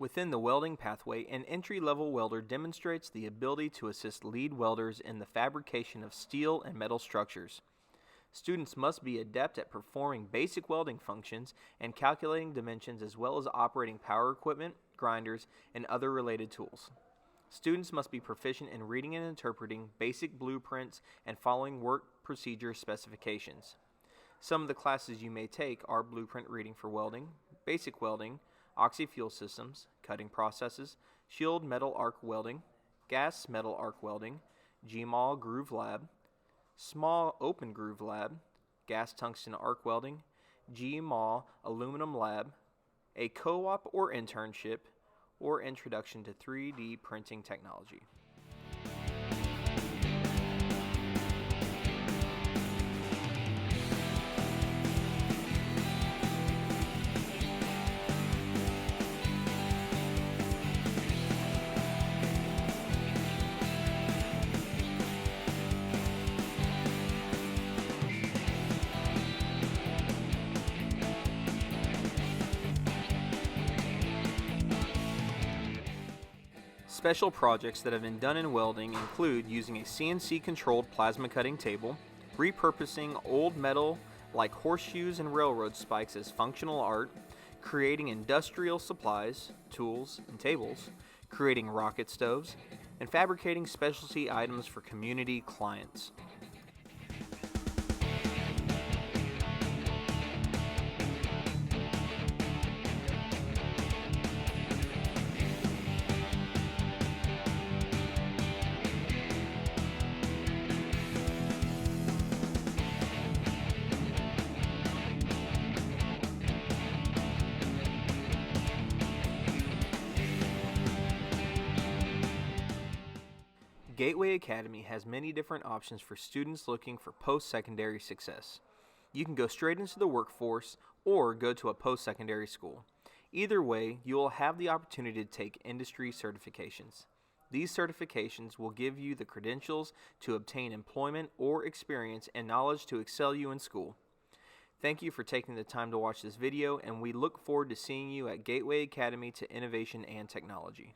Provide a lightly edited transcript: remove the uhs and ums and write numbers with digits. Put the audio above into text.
Within the welding pathway, an entry-level welder demonstrates the ability to assist lead welders in the fabrication of steel and metal structures. Students must be adept at performing basic welding functions and calculating dimensions, as well as operating power equipment, grinders, and other related tools. Students must be proficient in reading and interpreting basic blueprints and following work procedure specifications. Some of the classes you may take are blueprint reading for welding, basic welding, oxy-fuel systems, cutting processes, shield metal arc welding, gas metal arc welding, GMAL groove lab, small open groove lab, gas tungsten arc welding, GMAL aluminum lab, a co-op or internship, or introduction to 3D printing technology. Special projects that have been done in welding include using a CNC-controlled plasma cutting table, repurposing old metal like horseshoes and railroad spikes as functional art, creating industrial supplies, tools, and tables, creating rocket stoves, and fabricating specialty items for community clients. Gateway Academy has many different options for students looking for post-secondary success. You can go straight into the workforce or go to a post-secondary school. Either way, you will have the opportunity to take industry certifications. These certifications will give you the credentials to obtain employment or experience and knowledge to excel you in school. Thank you for taking the time to watch this video, and we look forward to seeing you at Gateway Academy to Innovation and Technology.